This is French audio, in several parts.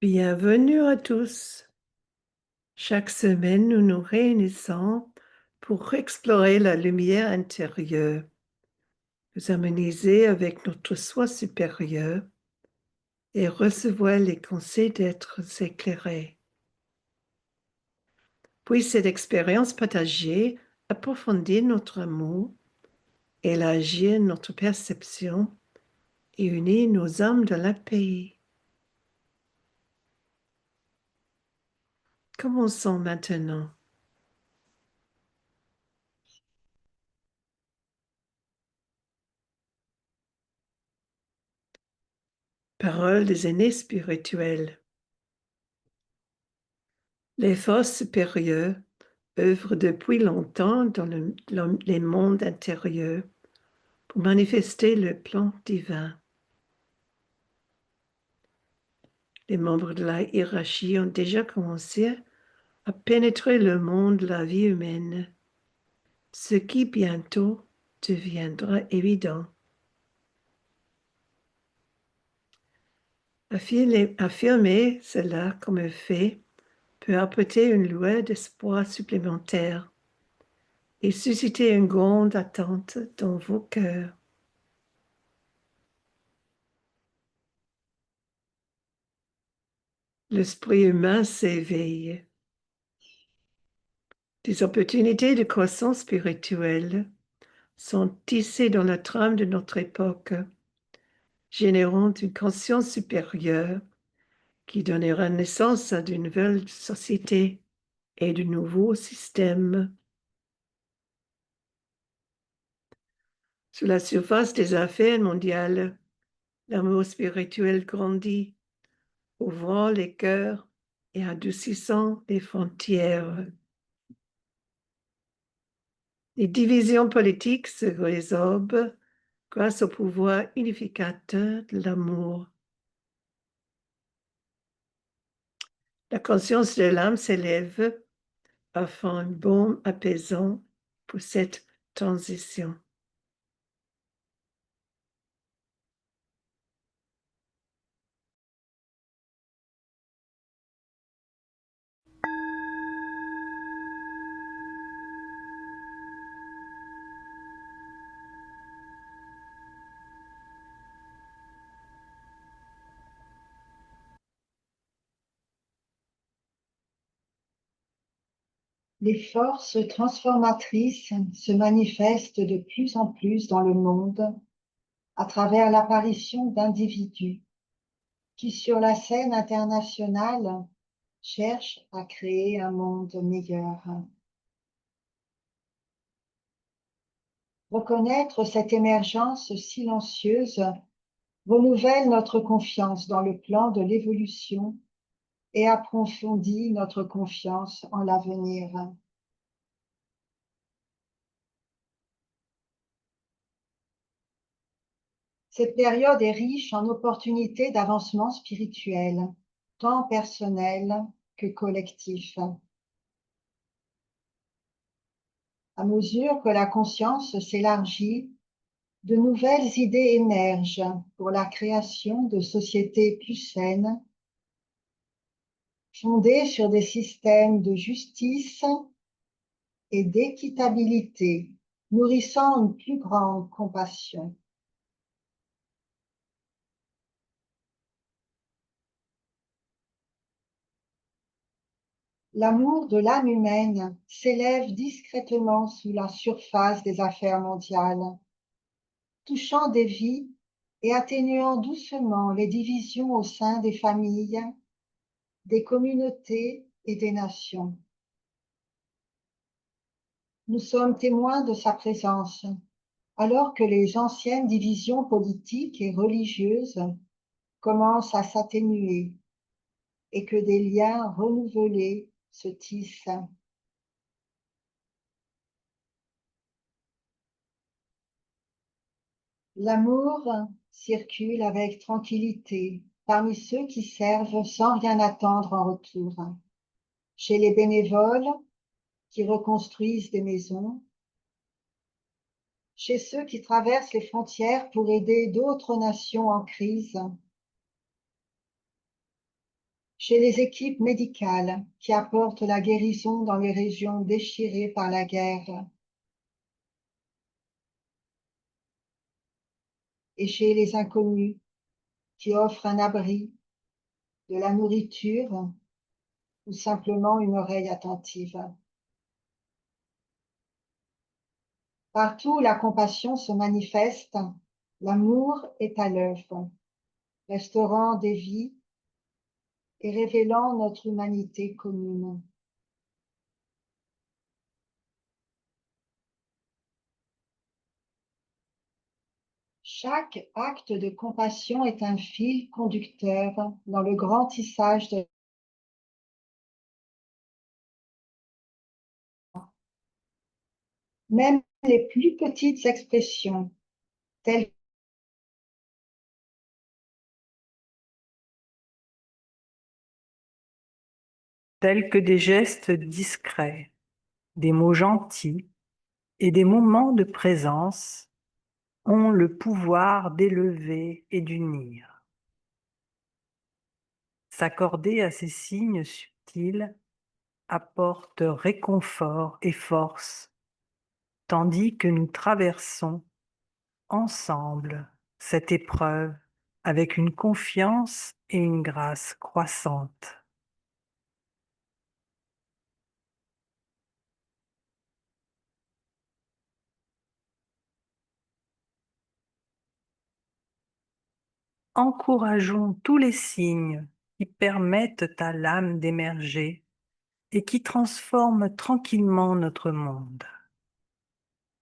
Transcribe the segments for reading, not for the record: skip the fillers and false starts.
Bienvenue à tous. Chaque semaine, nous nous réunissons pour explorer la lumière intérieure, nous harmoniser avec notre soi supérieur et recevoir les conseils d'êtres éclairés. Puis cette expérience partagée approfondit notre amour, élargit notre perception et unit nos âmes dans la paix. Commençons maintenant. Parole des aînés spirituels. Les forces supérieures œuvrent depuis longtemps dans les mondes intérieurs pour manifester le plan divin. Les membres de la hiérarchie ont déjà commencé à pénétrer le monde de la vie humaine, ce qui bientôt deviendra évident. Affirmer cela comme un fait peut apporter une lueur d'espoir supplémentaire et susciter une grande attente dans vos cœurs. L'esprit humain s'éveille. Des opportunités de croissance spirituelle sont tissées dans la trame de notre époque, générant une conscience supérieure qui donnera naissance à de nouvelles sociétés et de nouveaux systèmes. Sur la surface des affaires mondiales, l'amour spirituel grandit, ouvrant les cœurs et adoucissant les frontières. Les divisions politiques se résorbent grâce au pouvoir unificateur de l'amour. La conscience de l'âme s'élève afin un baume apaisant pour cette transition. Les forces transformatrices se manifestent de plus en plus dans le monde à travers l'apparition d'individus qui, sur la scène internationale, cherchent à créer un monde meilleur. Reconnaître cette émergence silencieuse renouvelle notre confiance dans le plan de l'évolution et approfondit notre confiance en l'avenir. Cette période est riche en opportunités d'avancement spirituel, tant personnel que collectif. À mesure que la conscience s'élargit, de nouvelles idées émergent pour la création de sociétés plus saines, fondées sur des systèmes de justice et d'équitabilité, nourrissant une plus grande compassion. L'amour de l'âme humaine s'élève discrètement sous la surface des affaires mondiales, touchant des vies et atténuant doucement les divisions au sein des familles, des communautés et des nations. Nous sommes témoins de sa présence, alors que les anciennes divisions politiques et religieuses commencent à s'atténuer et que des liens renouvelés se tissent. L'amour circule avec tranquillité parmi ceux qui servent sans rien attendre en retour, chez les bénévoles qui reconstruisent des maisons, chez ceux qui traversent les frontières pour aider d'autres nations en crise, chez les équipes médicales qui apportent la guérison dans les régions déchirées par la guerre, et chez les inconnus qui offrent un abri, de la nourriture ou simplement une oreille attentive. Partout où la compassion se manifeste, l'amour est à l'œuvre, restaurant des vies et révélant notre humanité commune. Chaque acte de compassion est un fil conducteur dans le grand tissage de... Même les plus petites expressions, telles tels que des gestes discrets, des mots gentils et des moments de présence, ont le pouvoir d'élever et d'unir. S'accorder à ces signes subtils apporte réconfort et force, tandis que nous traversons ensemble cette épreuve avec une confiance et une grâce croissantes. Encourageons tous les signes qui permettent à l'âme d'émerger et qui transforment tranquillement notre monde.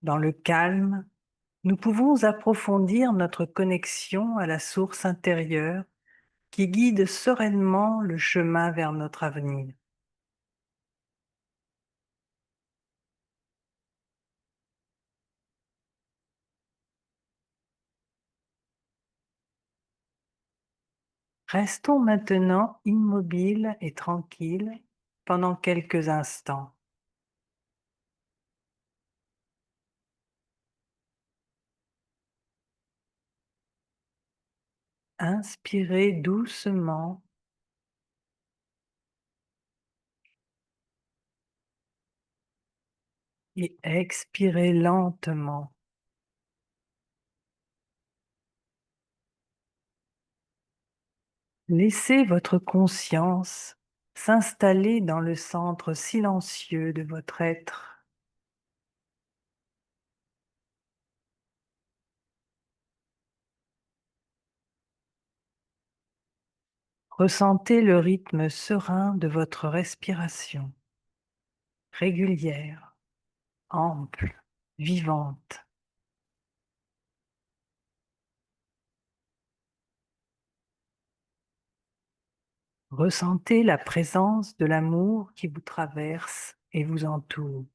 Dans le calme, nous pouvons approfondir notre connexion à la source intérieure qui guide sereinement le chemin vers notre avenir. Restons maintenant immobiles et tranquilles pendant quelques instants. Inspirez doucement et expirez lentement. Laissez votre conscience s'installer dans le centre silencieux de votre être. Ressentez le rythme serein de votre respiration, régulière, ample, vivante. Ressentez la présence de l'amour qui vous traverse et vous entoure.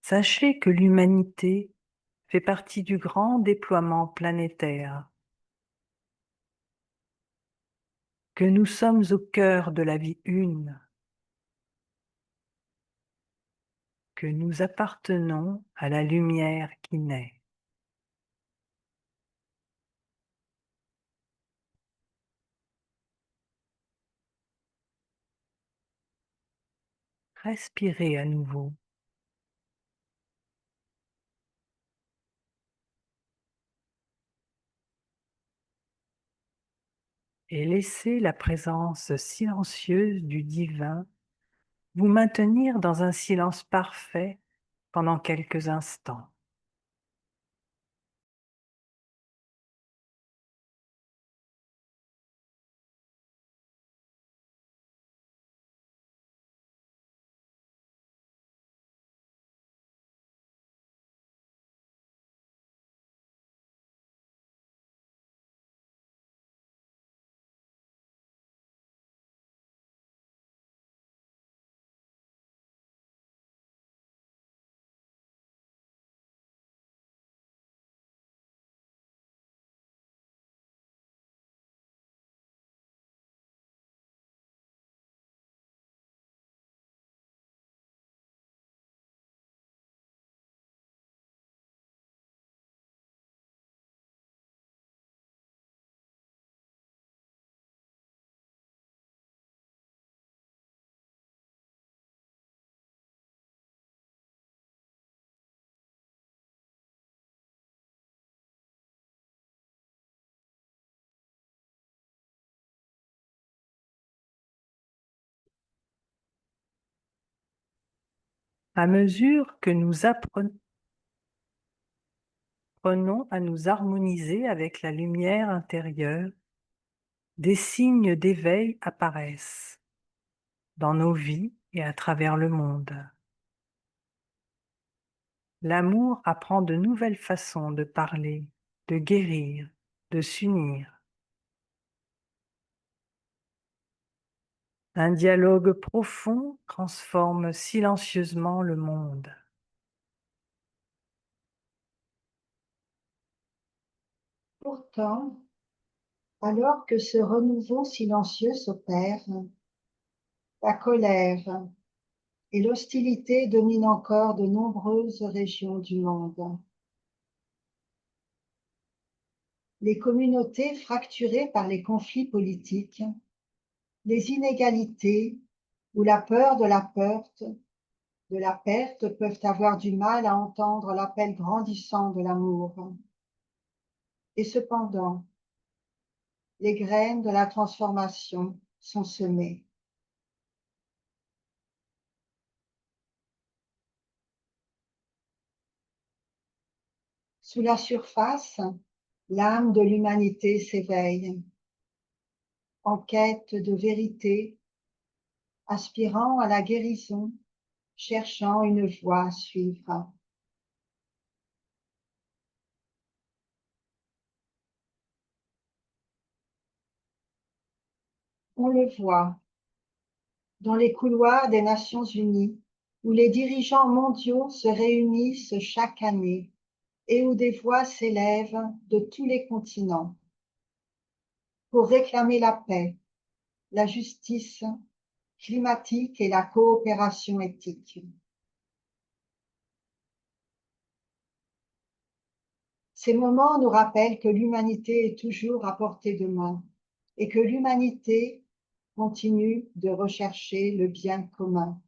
Sachez que l'humanité fait partie du grand déploiement planétaire, que nous sommes au cœur de la vie une, que nous appartenons à la lumière qui naît. Respirez à nouveau. Et laissez la présence silencieuse du divin vous maintenir dans un silence parfait pendant quelques instants. À mesure que nous apprenons à nous harmoniser avec la lumière intérieure, des signes d'éveil apparaissent dans nos vies et à travers le monde. L'amour apprend de nouvelles façons de parler, de guérir, de s'unir. Un dialogue profond transforme silencieusement le monde. Pourtant, alors que ce renouveau silencieux s'opère, la colère et l'hostilité dominent encore de nombreuses régions du monde. Les communautés fracturées par les conflits politiques, les inégalités ou la peur de la perte peuvent avoir du mal à entendre l'appel grandissant de l'amour. Et cependant, les graines de la transformation sont semées. Sous la surface, l'âme de l'humanité s'éveille, en quête de vérité, aspirant à la guérison, cherchant une voie à suivre. On le voit dans les couloirs des Nations Unies, où les dirigeants mondiaux se réunissent chaque année et où des voix s'élèvent de tous les continents pour réclamer la paix, la justice climatique et la coopération éthique. Ces moments nous rappellent que l'humanité est toujours à portée de main et que l'humanité continue de rechercher le bien commun.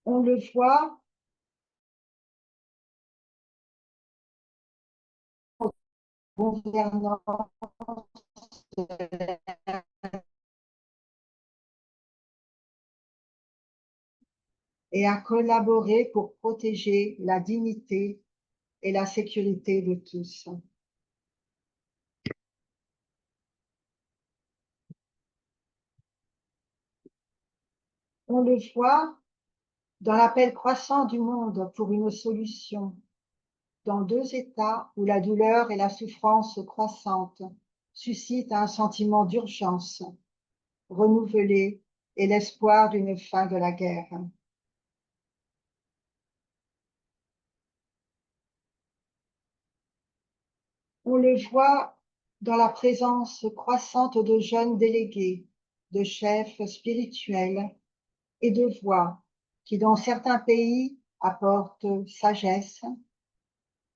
On le voit en gouvernance et à collaborer pour protéger la dignité et la sécurité de tous. On le voit dans l'appel croissant du monde pour une solution, dans deux États où la douleur et la souffrance croissante suscitent un sentiment d'urgence renouvelé et l'espoir d'une fin de la guerre. On le voit dans la présence croissante de jeunes délégués, de chefs spirituels et de voix qui, dans certains pays, apportent sagesse,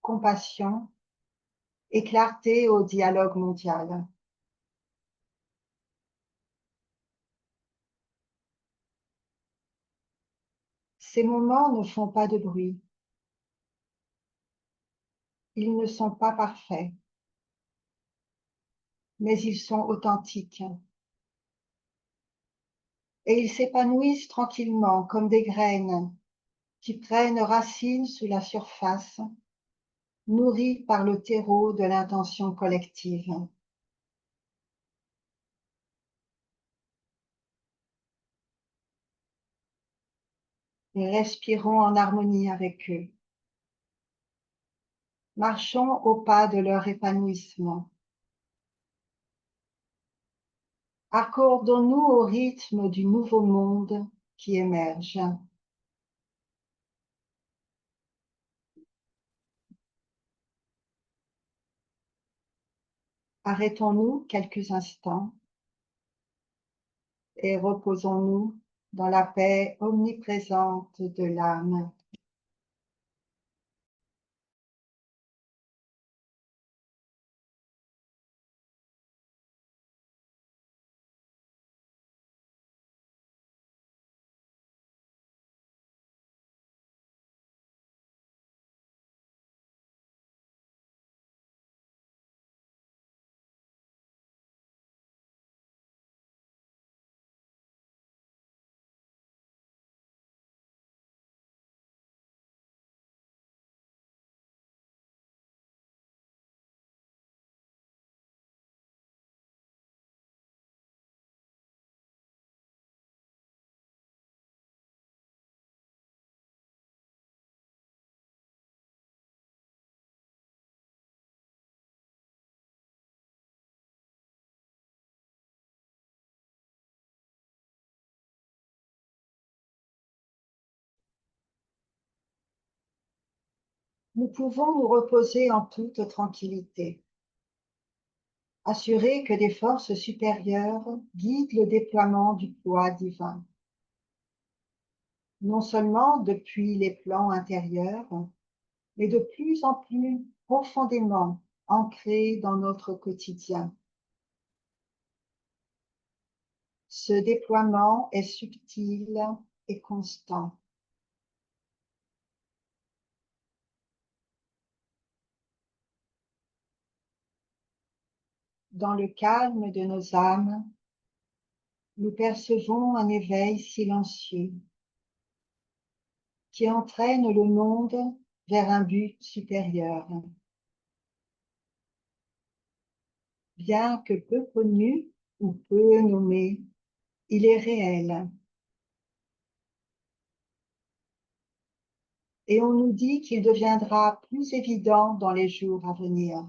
compassion et clarté au dialogue mondial. Ces moments ne font pas de bruit. Ils ne sont pas parfaits, mais ils sont authentiques. Et ils s'épanouissent tranquillement comme des graines qui prennent racine sous la surface, nourries par le terreau de l'intention collective. Et respirons en harmonie avec eux. Marchons au pas de leur épanouissement. Accordons-nous au rythme du nouveau monde qui émerge. Arrêtons-nous quelques instants et reposons-nous dans la paix omniprésente de l'âme. nous pouvons nous reposer en toute tranquillité, assurés que des forces supérieures guident le déploiement du poids divin, non seulement depuis les plans intérieurs, mais de plus en plus profondément ancrés dans notre quotidien. Ce déploiement est subtil et constant. Dans le calme de nos âmes, nous percevons un éveil silencieux qui entraîne le monde vers un but supérieur. Bien que peu connu ou peu nommé, il est réel. Et on nous dit qu'il deviendra plus évident dans les jours à venir.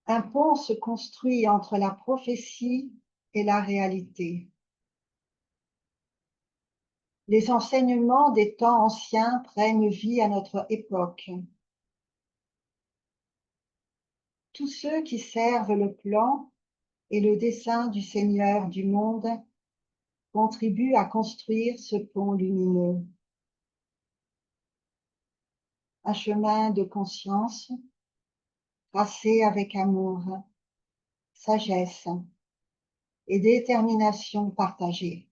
Un pont se construit entre la prophétie et la réalité. Les enseignements des temps anciens prennent vie à notre époque. Tous ceux qui servent le plan et le dessein du Seigneur du monde contribuent à construire ce pont lumineux. Un chemin de conscience tracé avec amour, sagesse et détermination partagée.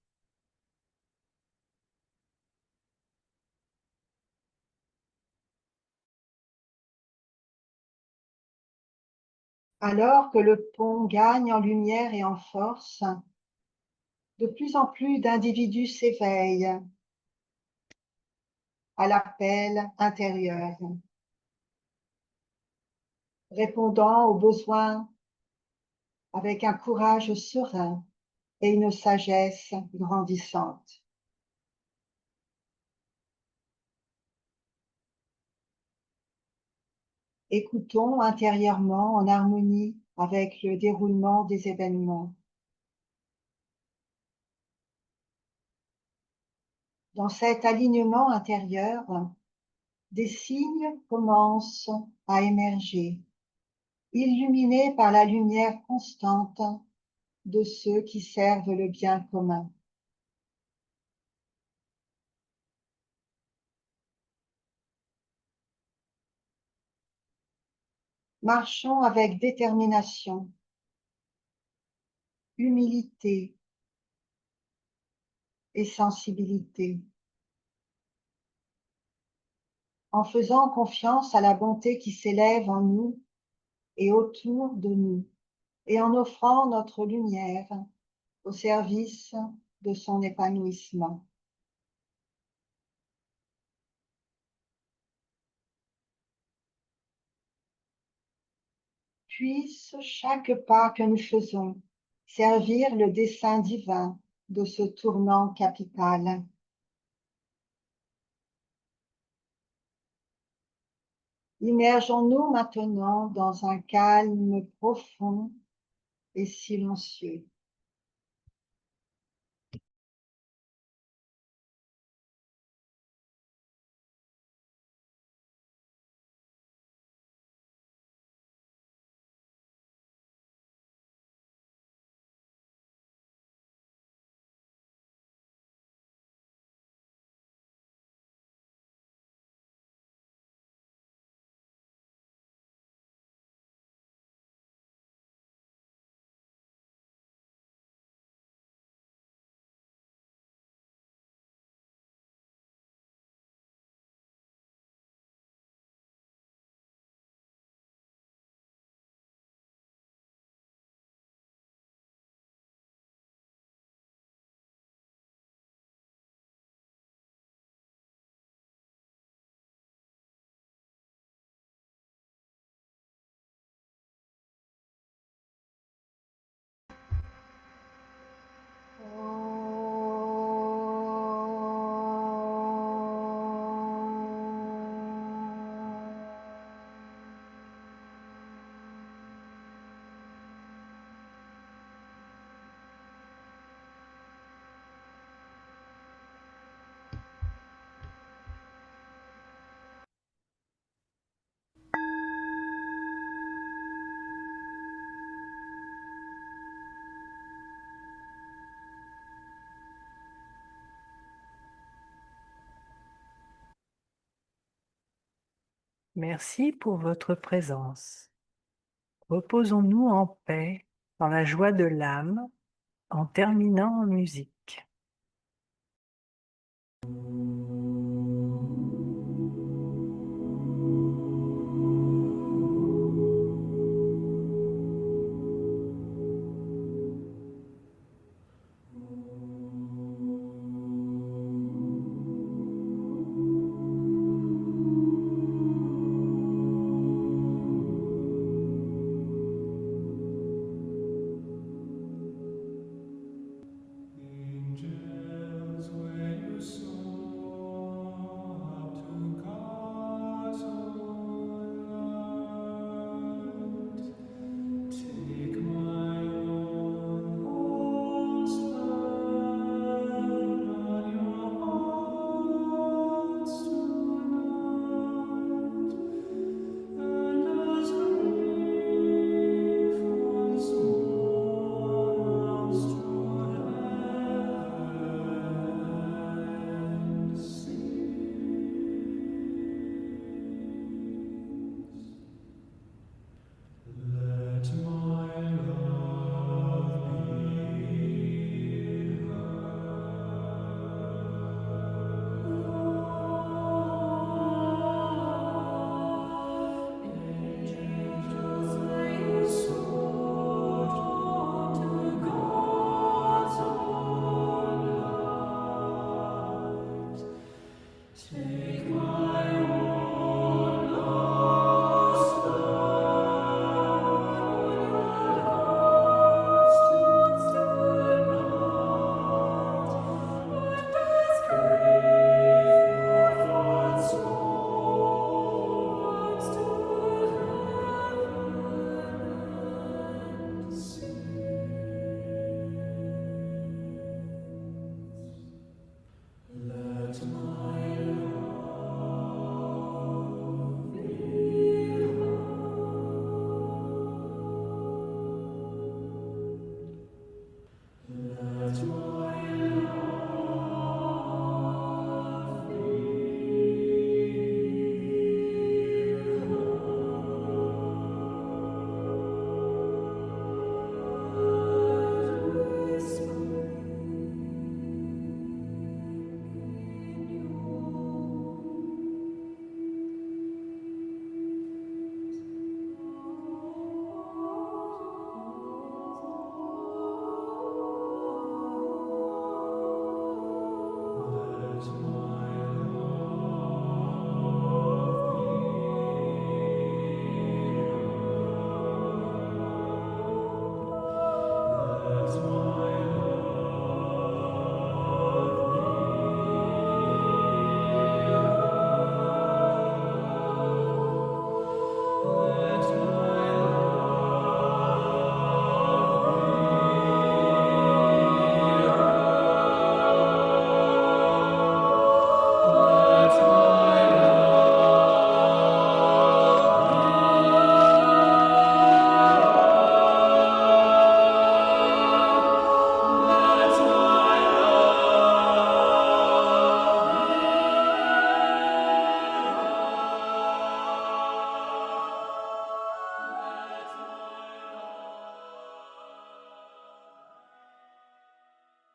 Alors que le pont gagne en lumière et en force, de plus en plus d'individus s'éveillent à l'appel intérieur, répondant aux besoins avec un courage serein et une sagesse grandissante. Écoutons intérieurement en harmonie avec le déroulement des événements. Dans cet alignement intérieur, des signes commencent à émerger, illuminés par la lumière constante de ceux qui servent le bien commun. Marchons avec détermination, humilité et sensibilité, en faisant confiance à la bonté qui s'élève en nous et autour de nous, et en offrant notre lumière au service de son épanouissement. Puisse chaque pas que nous faisons servir le dessein divin de ce tournant capital. Immergeons-nous maintenant dans un calme profond et silencieux. Merci pour votre présence. Reposons-nous en paix, dans la joie de l'âme, en terminant en musique.